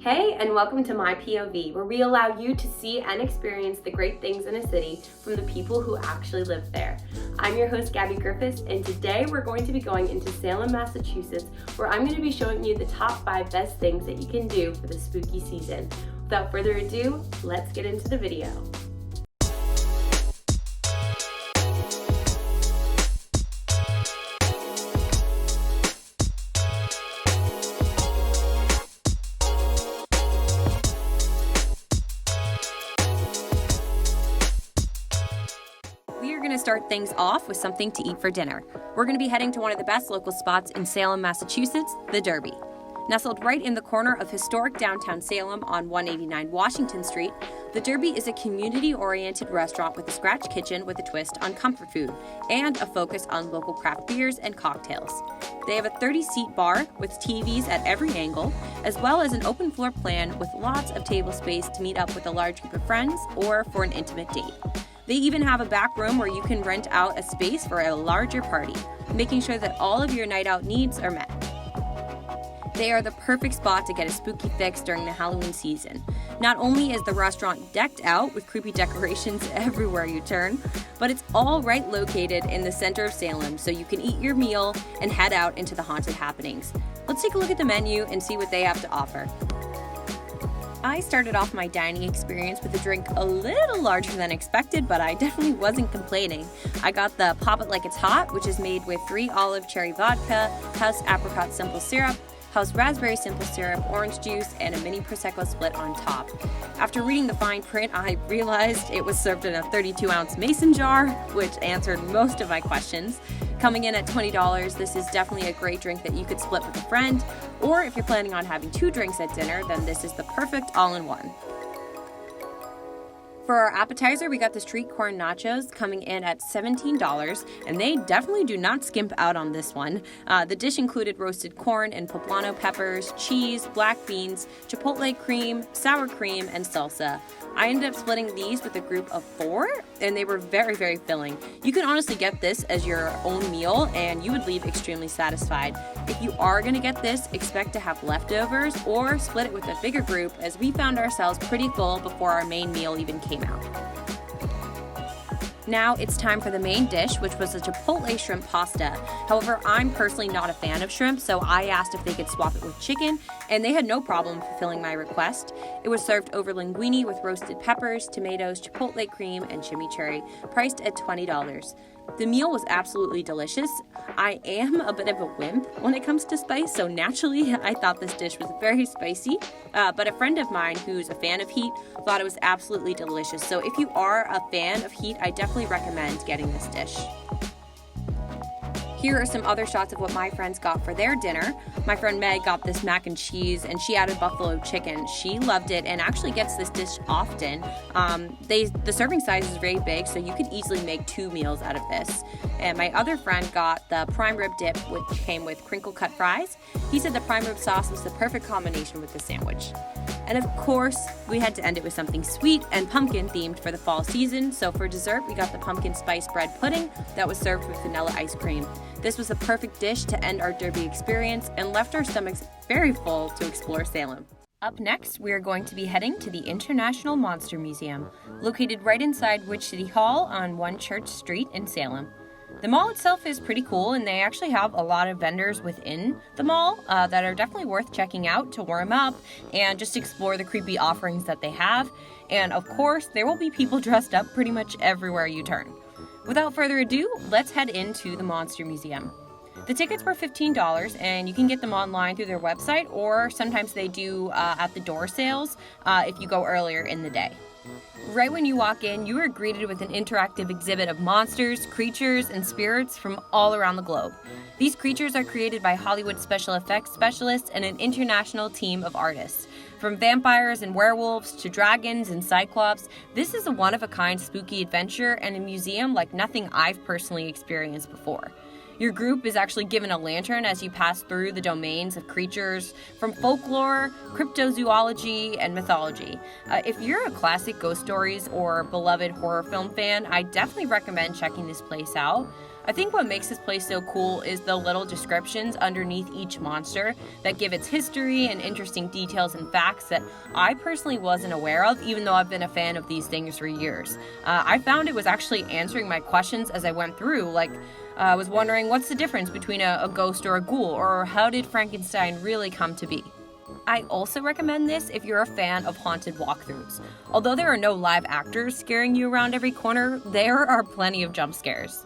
Hey, and welcome to My POV, where we allow you to see and experience the great things in a city from the people who actually live there. I'm your host, Gabby Griffiths, and today we're going to be going into Salem, Massachusetts, where I'm going to be showing you the top 5 best things that you can do for the spooky season. Without further ado, let's get into the video. We are going to start things off with something to eat for dinner. We're going to be heading to one of the best local spots in Salem, Massachusetts, the Derby. Nestled right in the corner of historic downtown Salem on 189 Washington Street, the Derby is a community-oriented restaurant with a scratch kitchen with a twist on comfort food and a focus on local craft beers and cocktails. They have a 30-seat bar with TVs at every angle, as well as an open floor plan with lots of table space to meet up with a large group of friends or for an intimate date. They even have a back room where you can rent out a space for a larger party, making sure that all of your night out needs are met. They are the perfect spot to get a spooky fix during the Halloween season. Not only is the restaurant decked out with creepy decorations everywhere you turn, but it's all right located in the center of Salem, so you can eat your meal and head out into the haunted happenings. Let's take a look at the menu and see what they have to offer. I started off my dining experience with a drink a little larger than expected, but I definitely wasn't complaining. I got the Pop It Like It's Hot, which is made with 3 olive cherry vodka, house apricot simple syrup, house raspberry simple syrup, orange juice, and a mini Prosecco split on top. After reading the fine print, I realized it was served in a 32-ounce mason jar, which answered most of my questions. Coming in at $20, this is definitely a great drink that you could split with a friend, or if you're planning on having 2 drinks at dinner, then this is the perfect all-in-one. For our appetizer, we got the street corn nachos coming in at $17, and they definitely do not skimp out on this one. The dish included roasted corn and poblano peppers, cheese, black beans, chipotle cream, sour cream, and salsa. I ended up splitting these with a group of 4, and they were very, very filling. You can honestly get this as your own meal, and you would leave extremely satisfied. If you are going to get this, expect to have leftovers or split it with a bigger group, as we found ourselves pretty full before our main meal even came out. Now it's time for the main dish, which was a chipotle shrimp pasta. However, I'm personally not a fan of shrimp, so I asked if they could swap it with chicken, and they had no problem fulfilling my request. It was served over linguine with roasted peppers, tomatoes, chipotle cream, and chimichurri, priced at $20. The meal was absolutely delicious. I am a bit of a wimp when it comes to spice, so naturally I thought this dish was very spicy, but a friend of mine who's a fan of heat thought it was absolutely delicious. So if you are a fan of heat, I definitely recommend getting this dish. Here are some other shots of what my friends got for their dinner. My friend Meg got this mac and cheese, and she added buffalo chicken. She loved it and actually gets this dish often. The serving size is very big, so you could easily make 2 meals out of this. And my other friend got the prime rib dip, which came with crinkle cut fries. He said the prime rib sauce was the perfect combination with the sandwich. And of course, we had to end it with something sweet and pumpkin themed for the fall season. So for dessert, we got the pumpkin spice bread pudding that was served with vanilla ice cream. This was a perfect dish to end our Derby experience and left our stomachs very full to explore Salem. Up next, we are going to be heading to the International Monster Museum, located right inside Witch City Hall on 1 Church Street in Salem. The mall itself is pretty cool, and they actually have a lot of vendors within the mall that are definitely worth checking out to warm up and just explore the creepy offerings that they have. And of course, there will be people dressed up pretty much everywhere you turn. Without further ado, let's head into the Monster Museum. The tickets were $15, and you can get them online through their website, or sometimes they do at the door sales if you go earlier in the day. Right when you walk in, you are greeted with an interactive exhibit of monsters, creatures, and spirits from all around the globe. These creatures are created by Hollywood special effects specialists and an international team of artists. From vampires and werewolves to dragons and cyclops, this is a one-of-a-kind spooky adventure and a museum like nothing I've personally experienced before. Your group is actually given a lantern as you pass through the domains of creatures from folklore, cryptozoology, and mythology. If you're a classic ghost stories or beloved horror film fan, I definitely recommend checking this place out. I think what makes this place so cool is the little descriptions underneath each monster that give its history and interesting details and facts that I personally wasn't aware of, even though I've been a fan of these things for years. I found it was actually answering my questions as I went through, like I was wondering what's the difference between a ghost or a ghoul, or how did Frankenstein really come to be? I also recommend this if you're a fan of haunted walkthroughs. Although there are no live actors scaring you around every corner, there are plenty of jump scares.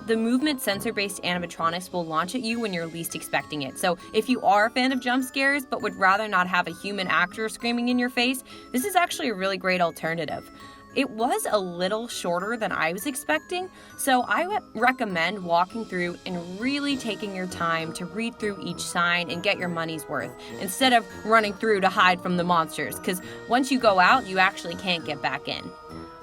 The movement sensor-based animatronics will launch at you when you're least expecting it. So if you are a fan of jump scares but would rather not have a human actor screaming in your face, this is actually a really great alternative. It was a little shorter than I was expecting, so I would recommend walking through and really taking your time to read through each sign and get your money's worth, instead of running through to hide from the monsters, because once you go out, you actually can't get back in.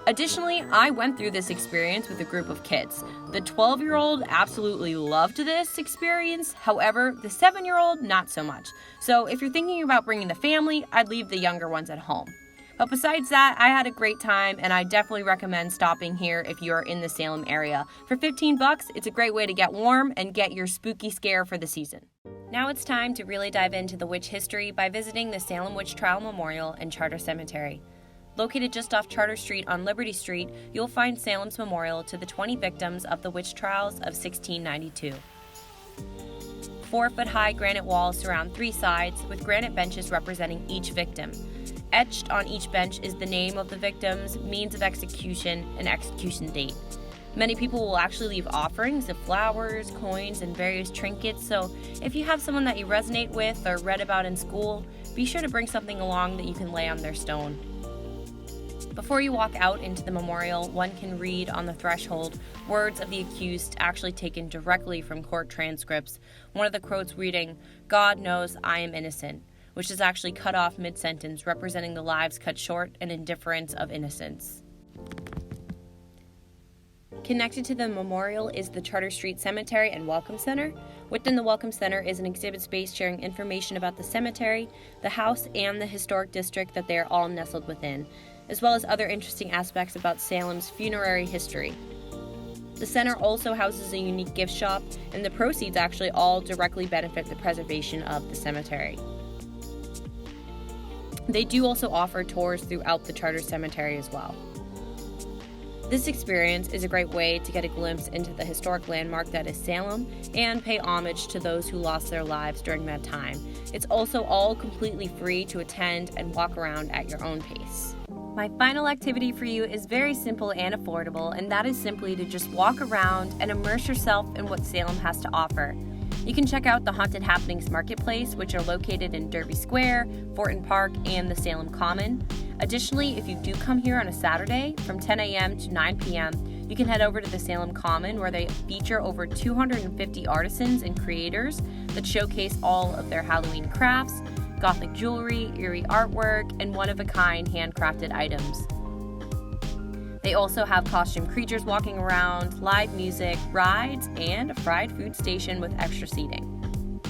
Additionally, I went through this experience with a group of kids. The 12-year-old absolutely loved this experience, however, the 7-year-old not so much. So if you're thinking about bringing the family, I'd leave the younger ones at home. But besides that, I had a great time, and I definitely recommend stopping here if you're in the Salem area. For $15, it's a great way to get warm and get your spooky scare for the season. Now it's time to really dive into the witch history by visiting the Salem Witch Trial Memorial and Charter Cemetery. Located just off Charter Street on Liberty Street, you'll find Salem's memorial to the 20 victims of the witch trials of 1692. 4-foot-high granite walls surround 3 sides, with granite benches representing each victim. Etched on each bench is the name of the victims, means of execution, and execution date. Many people will actually leave offerings of flowers, coins, and various trinkets, so if you have someone that you resonate with or read about in school, be sure to bring something along that you can lay on their stone. Before you walk out into the memorial, one can read on the threshold words of the accused actually taken directly from court transcripts. One of the quotes reading, "God knows I am innocent," which is actually cut off mid-sentence, representing the lives cut short and indifference of innocence. Connected to the memorial is the Charter Street Cemetery and Welcome Center. Within the Welcome Center is an exhibit space sharing information about the cemetery, the house, and the historic district that they are all nestled within, as well as other interesting aspects about Salem's funerary history. The center also houses a unique gift shop, and the proceeds actually all directly benefit the preservation of the cemetery. They do also offer tours throughout the Charter Cemetery as well. This experience is a great way to get a glimpse into the historic landmark that is Salem and pay homage to those who lost their lives during that time. It's also all completely free to attend and walk around at your own pace. My final activity for you is very simple and affordable, and that is simply to just walk around and immerse yourself in what Salem has to offer. You can check out the Haunted Happenings Marketplace, which are located in Derby Square, Fortin Park, and the Salem Common. Additionally, if you do come here on a Saturday from 10 a.m. to 9 p.m., you can head over to the Salem Common, where they feature over 250 artisans and creators that showcase all of their Halloween crafts, Gothic jewelry, eerie artwork, and one-of-a-kind handcrafted items. They also have costume creatures walking around, live music, rides, and a fried food station with extra seating.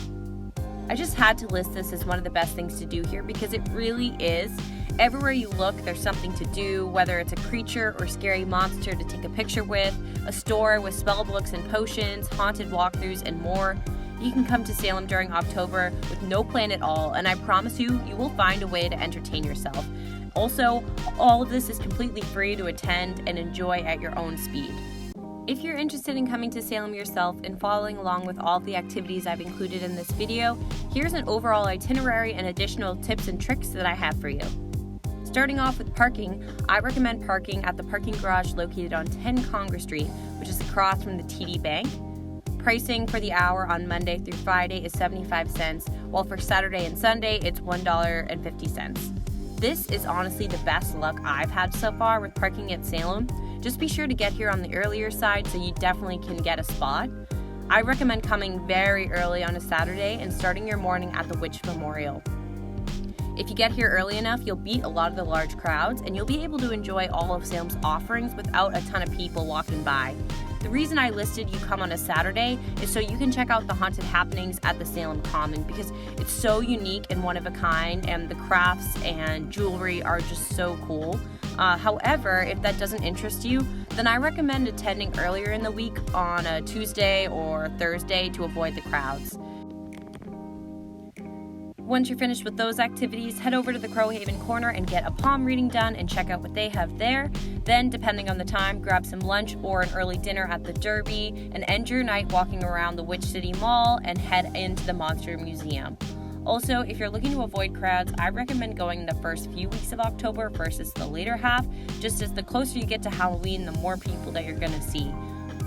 I just had to list this as one of the best things to do here because it really is. Everywhere you look, there's something to do, whether it's a creature or scary monster to take a picture with, a store with spell books and potions, haunted walkthroughs, and more. You can come to Salem during October with no plan at all, and I promise you, you will find a way to entertain yourself. Also, all of this is completely free to attend and enjoy at your own speed. If you're interested in coming to Salem yourself and following along with all of the activities I've included in this video, here's an overall itinerary and additional tips and tricks that I have for you. Starting off with parking, I recommend parking at the parking garage located on 10 Congress Street, which is across from the TD Bank. Pricing for the hour on Monday through Friday is 75 cents, while for Saturday and Sunday it's $1.50. This is honestly the best luck I've had so far with parking at Salem. Just be sure to get here on the earlier side so you definitely can get a spot. I recommend coming very early on a Saturday and starting your morning at the Witch Memorial. If you get here early enough, you'll beat a lot of the large crowds, and you'll be able to enjoy all of Salem's offerings without a ton of people walking by. The reason I listed you come on a Saturday is so you can check out the haunted happenings at the Salem Common, because it's so unique and one of a kind, and the crafts and jewelry are just so cool. However, if that doesn't interest you, then I recommend attending earlier in the week on a Tuesday or Thursday to avoid the crowds. Once you're finished with those activities, head over to the Crowhaven Corner and get a palm reading done and check out what they have there. Then, depending on the time, grab some lunch or an early dinner at the Derby and end your night walking around the Witch City Mall and head into the Monster Museum. Also, if you're looking to avoid crowds, I recommend going the first few weeks of October versus the later half, just as the closer you get to Halloween, the more people that you're going to see.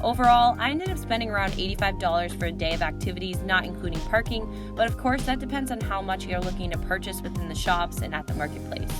Overall, I ended up spending around $85 for a day of activities, not including parking, but of course that depends on how much you're looking to purchase within the shops and at the marketplace.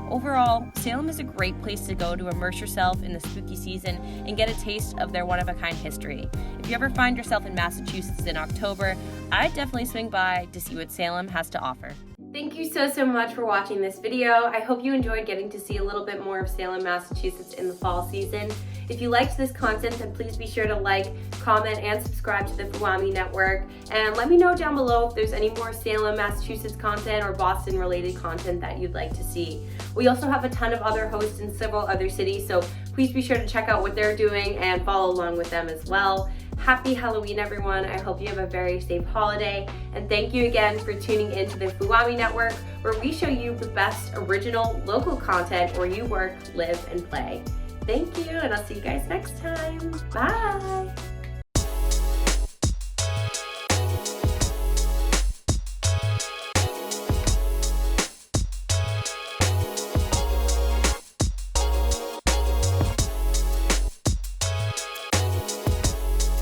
Overall, Salem is a great place to go to immerse yourself in the spooky season and get a taste of their one-of-a-kind history. If you ever find yourself in Massachusetts in October, I'd definitely swing by to see what Salem has to offer. Thank you so much for watching this video. I hope you enjoyed getting to see a little bit more of Salem, Massachusetts in the fall season. If you liked this content, then please be sure to like, comment, and subscribe to the FUAME network. And let me know down below if there's any more Salem, Massachusetts content or Boston related content that you'd like to see. We also have a ton of other hosts in several other cities, so please be sure to check out what they're doing and follow along with them as well. Happy Halloween, everyone. I hope you have a very safe holiday. And thank you again for tuning into the FUAME network, where we show you the best original local content where you work, live, and play. Thank you, and I'll see you guys next time. Bye.